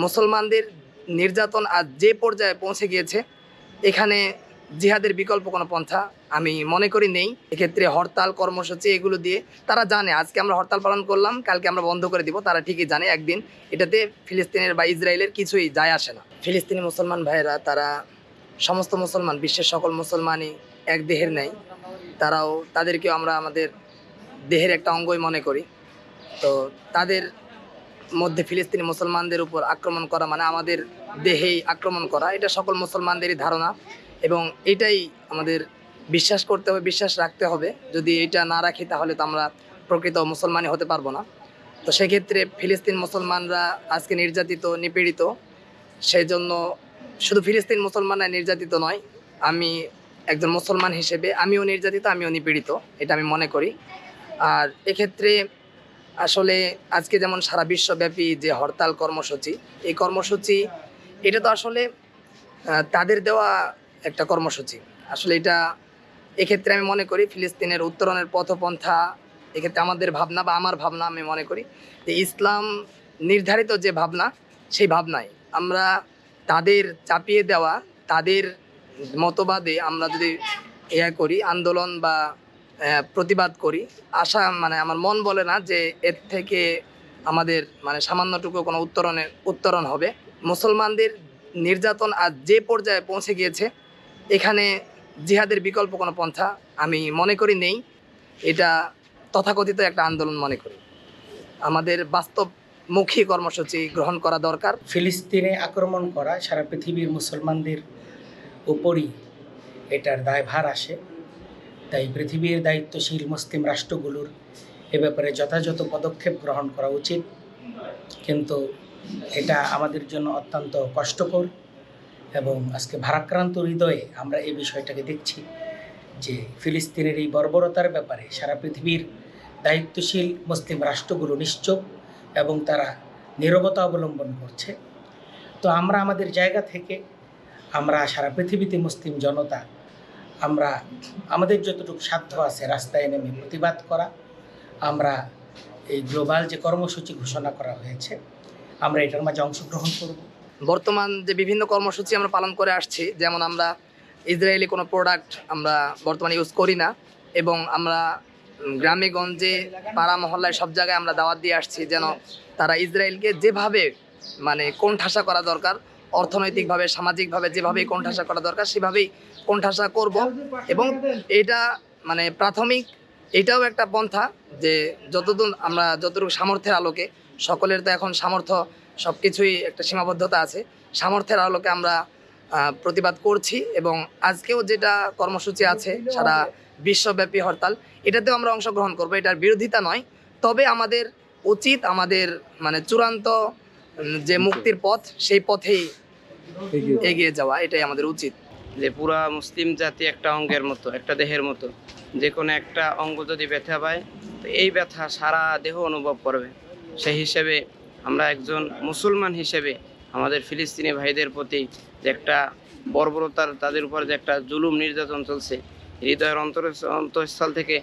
মুসলমানদের নির্যাতন আজ যে পর্যায়ে পৌঁছে গিয়েছে, এখানে জিহাদের বিকল্প কোনো পন্থা আমি মনে করি নেই। এক্ষেত্রে হরতাল কর্মসূচি এগুলো দিয়ে তারা জানে আজকে আমরা হরতাল পালন করলাম, কালকে আমরা বন্ধ করে দিব, তারা ঠিকই জানে একদিন এটাতে ফিলিস্তিনের বা ইসরায়েলের কিছুই যায় আসে না। ফিলিস্তিনি মুসলমান ভাইয়েরা তারা সমস্ত মুসলমান, বিশ্বের সকল মুসলমানই এক দেহের নেই, তাদেরকেও আমরা আমাদের দেহের একটা অঙ্গই মনে করি। তো তাদের মধ্যে ফিলিস্তিনি মুসলমানদের উপর আক্রমণ করা মানে আমাদের দেহেই আক্রমণ করা, এটা সকল মুসলমানদেরই ধারণা এবং এটাই আমাদের বিশ্বাস করতে হবে, বিশ্বাস রাখতে হবে। যদি এটা না রাখি তাহলে তো আমরা প্রকৃত মুসলমানই হতে পারবো না। তো সেক্ষেত্রে ফিলিস্তিন মুসলমানরা আজকে নির্যাতিত, নিপীড়িত। সেই জন্য শুধু ফিলিস্তিন মুসলমানরা নির্যাতিত নয়, আমি একজন মুসলমান হিসেবে আমিও নির্যাতিত, আমিও নিপীড়িত, এটা আমি মনে করি। আর এক্ষেত্রে আসলে আজকে যেমন সারা বিশ্বব্যাপী যে হরতাল কর্মসূচি, এই কর্মসূচি এটা তো আসলে তাদের দেওয়া একটা কর্মসূচি। আসলে এটা এক্ষেত্রে আমি মনে করি ফিলিস্তিনের উত্তরণের পথপন্থা এক্ষেত্রে আমাদের ভাবনা বা আমার ভাবনা, আমি মনে করি যে ইসলাম নির্ধারিত যে ভাবনা, সেই ভাবনায় আমরা তাদের চাপিয়ে দেওয়া তাদের মতবাদে আমরা যদি করি আন্দোলন বা প্রতিবাদ করি, মানে আমার মন বলে না যে এর থেকে আমাদের মানে সামান্যটুকু কোনো উত্তরণ হবে। মুসলমানদের নির্যাতন আজ যে পর্যায়ে পৌঁছে গিয়েছে, এখানে জিহাদের বিকল্প কোনো পন্থা আমি মনে করি নেই। এটা তথাকথিত একটা আন্দোলন মনে করি। আমাদের বাস্তবমুখী কর্মসূচি গ্রহণ করা দরকার। ফিলিস্তিনে আক্রমণ করা সারা পৃথিবীর মুসলমানদের উপরই এটার দায়ভার আসে। তাই পৃথিবীর দায়িত্বশীল মুসলিম রাষ্ট্রগুলোর এ ব্যাপারে যথাযথ পদক্ষেপ গ্রহণ করা উচিত। কিন্তু এটা আমাদের জন্য অত্যন্ত কষ্টকর এবং আজকে ভারাক্রান্ত হৃদয়ে আমরা এই বিষয়টাকে দেখছি যে ফিলিস্তিনের এই বর্বরতার ব্যাপারে সারা পৃথিবীর দায়িত্বশীল মুসলিম রাষ্ট্রগুলো নিশ্চুপ এবং তারা নীরবতা অবলম্বন করছে। তো আমরা আমাদের জায়গা থেকে আমরা সারা পৃথিবীতে মুসলিম জনতা আমরা আমাদের যতটুকু সাধ্য আছে রাস্তায় নেমে প্রতিবাদ করা, আমরা এই গ্লোবাল যে কর্মসূচি ঘোষণা করা হয়েছে আমরা এটার মাঝে অংশগ্রহণ করব। বর্তমান যে বিভিন্ন কর্মসূচি আমরা পালন করে আসছি, যেমন আমরা ইসরায়েলি কোনো প্রোডাক্ট আমরা বর্তমানে ইউজ করি না এবং আমরা গ্রামে গঞ্জে পাড়া মহল্লায় সব জায়গায় আমরা দাওয়াত দিয়ে আসছি যেন তারা ইসরায়েলকে যেভাবে মানে কোণঠাসা করা দরকার, অর্থনৈতিকভাবে সামাজিকভাবে যেভাবেই কোণঠাসা করা দরকার সেভাবেই কোণঠাসা করব। এবং এটা মানে প্রাথমিক এটাও একটা পন্থা যে যতটুকু সামর্থ্যের আলোকে, সকলের তো এখন সামর্থ্য সব কিছুই একটা সীমাবদ্ধতা আছে, সামর্থ্যের আলোকে আমরা প্রতিবাদ করছি এবং আজকেও যেটা কর্মসূচি আছে সারা বিশ্বব্যাপী হরতাল, এটাতেও আমরা অংশগ্রহণ করব। এটার বিরোধিতা নয়, তবে আমাদের উচিত আমাদের মানে চূড়ান্ত যে মুক্তির পথ, সেই পথেই এগিয়ে যাওয়া, এটাই আমাদের উচিত। যে পুরা মুসলিম জাতি একটা অঙ্গের মতো, একটা দেহের মতো, যে কোনো একটা অঙ্গ যদি ব্যথা পায় তো এই ব্যথা সারা দেহ অনুভব করবে। সেই হিসেবে আমরা একজন মুসলমান হিসেবে আমাদের ফিলিস্তিনি ভাইদের প্রতি যে একটা বর্বরতার, তাদের উপর যে একটা জুলুম নির্যাতন চলছে, হৃদয়ের অন্তঃস্থল থেকে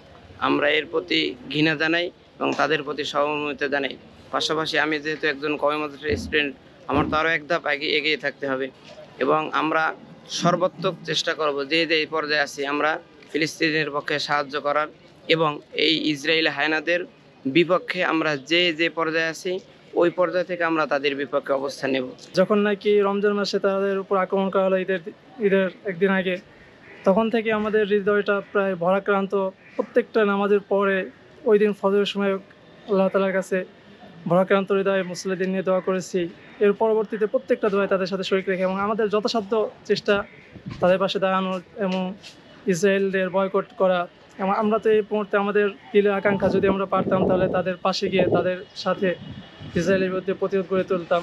আমরা এর প্রতি ঘৃণা জানাই এবং তাদের প্রতি সহমর্মিতা জানাই। পাশাপাশি আমি যেহেতু একজন কওমি মাদ্রাসার স্টুডেন্ট, আমার তো আরও এক ধাপ এগিয়ে থাকতে হবে এবং আমরা সর্বাত্মক চেষ্টা করব যে এই পর্যায়ে আছি আমরা ফিলিস্তিনের পক্ষে সাহায্য করার এবং এই ইসরায়েলি হায়নাদের বিপক্ষে আমরা যে পর্যায়ে আছি ওই পর্যায় থেকে আমরা তাদের বিপক্ষে অবস্থান নেব। যখন নাকি রমজান মাসে তাদের উপর আক্রমণ করা হলো ঈদের একদিন আগে, তখন থেকে আমাদের হৃদয়টা প্রায় ভরাক্রান্ত। প্রত্যেকটা নামাজের পরে ওই দিন ফজরের সময় আল্লাহ তাআলার কাছে ভরাক্রান্ত হৃদয়ে মুসল্লিদের নিয়ে দোয়া করেছি। এর পরবর্তীতে প্রত্যেকটা দোয়ায় তাদের সাথে শরীক রেখে এবং আমাদের যথাসাধ্য চেষ্টা তাদের পাশে দাঁড়ানোর এবং ইসরায়েলদের বয়কট করা। এবং আমরা তো এই মুহূর্তে আমাদের দিলের আকাঙ্ক্ষা, যদি আমরা পারতাম তাহলে তাদের পাশে গিয়ে তাদের সাথে ইসরায়েলের বিরুদ্ধে প্রতিরোধ গড়ে তুলতাম।